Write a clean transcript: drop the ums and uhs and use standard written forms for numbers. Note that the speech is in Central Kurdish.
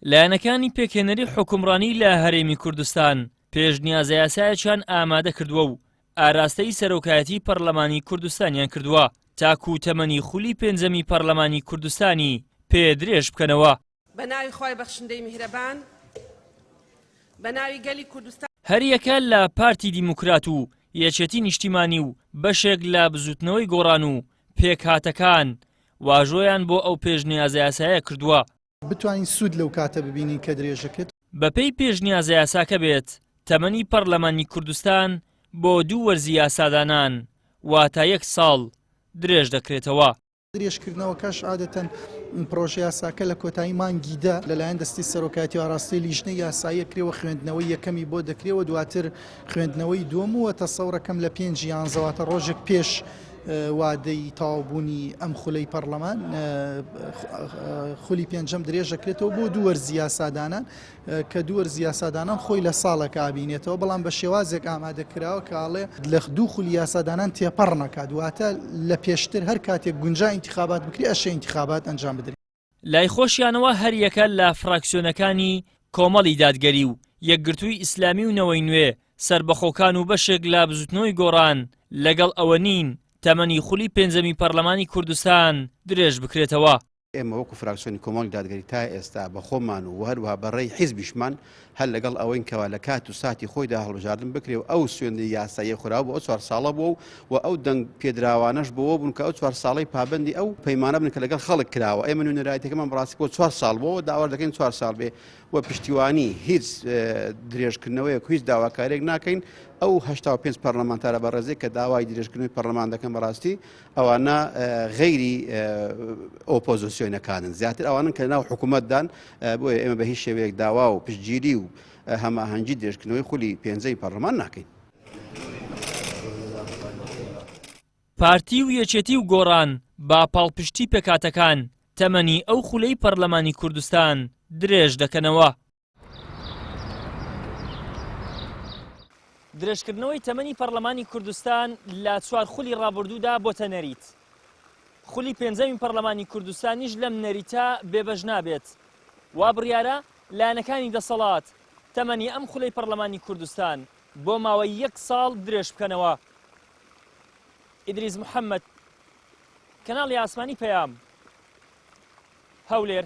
لایەنەکانی پێکهێنەری حکومڕانی لە هەرێمی کوردستان پێشنیازە یاسایەکیان ئامادە کردووە و ئاراستەی سەرۆکایەتی پەرلەمانی کوردستانیان کردووە تاکو تەمەنی خولی پێنجەمی پەرلەمانی کوردستانی پێ درێژ بکەنەوە. بەناوی خوای بەخشندەی میهرەبان، بەناوی گەلی کوردستان، هەریەکە لە پارتی دیموکرات و یەکێتی نیشتیمانی و بەشێک لە بزوتنەوەی گۆڕان و پێکهاتەکان واژۆیان بۆ ئەو پێشنیازە یاسایە کردووە بتوانین سوود لەو کاتە ببینین کە درێژەکەت. بەپێی پێشنیازە یاساکە بێت تەمەنی پەرلەمانی کوردستان بۆ 2 وەرزی یاسادانان واتە 1 ساڵ درێژ دەکرێتەوە. درێژکردنەوەکەش عادەتەن پرۆژە یاساکە لە کۆتایی مانگیدا لەلایەن دەستی سەرۆکایەتی و ئاراستەی لیژنەی یاسایی کرێوە خوێندنەوەی یەکەمی بۆ دەکرێەوە دواتر خوێندنەوەی دووەم و تەسەورەکەم لە 5 یان زەواتە ڕۆژێک پێش وادەی تاوابوونی ئەم خولەی پەرلەمان خولی پێنجەم درێژەکرێتەوە بۆ 2 وەرزی یاسادانان کە 2 وەرزی یاسادانان خۆی لە ساڵێک ئابینێتەوە بەڵام بە شێوازێک ئامادەکراوە کاڵێ لە 2 خولی یاسادانان تێپەڕ نەکات دواتە لە پێشتر هەر کاتێک گونجای انتخابات بکری ئەشێ انتخابات ئەنجام بدرێت. لای خۆشیانەوە هەریەکە لە فراکسیۆنەکانی کۆمەڵی دادگەری و یەکگرتووی ئیسلامی و نەوەی نوێ سربەخۆکان و بەشێک لە بزوتنەوەی گۆڕان لەگەڵ ئەوە نین تەمەنی خولی پێنجەمی پەرلەمانی کوردستان درێژ بکرێتەوە. ئێمە وەکو فراکسیۆنی کۆمەڵی دادگەری تا ئێستا بە خۆمان و هەروەها بەڕێی حیزبیشمان هەر لەگەڵ ئەوەی کەوا لە کات و ساتی خۆیدا هەڵبژاردن بکرێ و ئەو سوێندی یاسایی خورا بۆ ئەو 4 ساڵە بووە و ئەو دەنگ پێدراوانەش بۆەوە بوون کە ئەو 4 ساڵەی پابندی ئەو پەیمانە بن کە لەگەڵ خەڵک کراوە. ئێمە نوێنەرایەتەکەمان بەڕاستی بۆ 4 ساڵ بۆ داوا دەکەین 4 ساڵ بێ و پشتیوانی هیچ درێژکردنەوەیەک هیچ داواکارێک ناکەین. ئەو 85 پەرلەمانتارە بەڕێزێک کە داوای درێژکردنەوەی پەرلەمان دەکەن بەڕاستی ئەوانە غەیری ئۆپۆزیسیۆنەکانن زیاتر ئەوانن کە ناو حکوومەتدان بۆیە ئێمە بە هیچ شێوەیەک داوا و پشتگیری و هەماهەنگی درێژکردنەوەی خولی پێنجەی پەرلەمان ناکەین. پارتی و یەکێتی و گۆڕان با پاڵپشتی پێکاتەکان تەمەنی ئەو خولەی پەرلەمانی کوردستان درێژ دەکەنەوە. درێژکردنەوەی تەمەنی پەرلەمانی کوردستان لە 4 خولی ڕابردوودا بۆتە نەریت. خولی پێنجەمی پەرلەمانی کوردستانیش لەم نەریتە بێبەش نابێت. وا بڕیارە لایەنەکانی دەسەڵات تەمەنی ئەم خولەی پەرلەمانی کوردستان بۆ ماوەی 1 ساڵ درێژ بکەنەوە. ئیدریس محەممەد، کەناڵی ئاسمانی پەیام، هەولێر.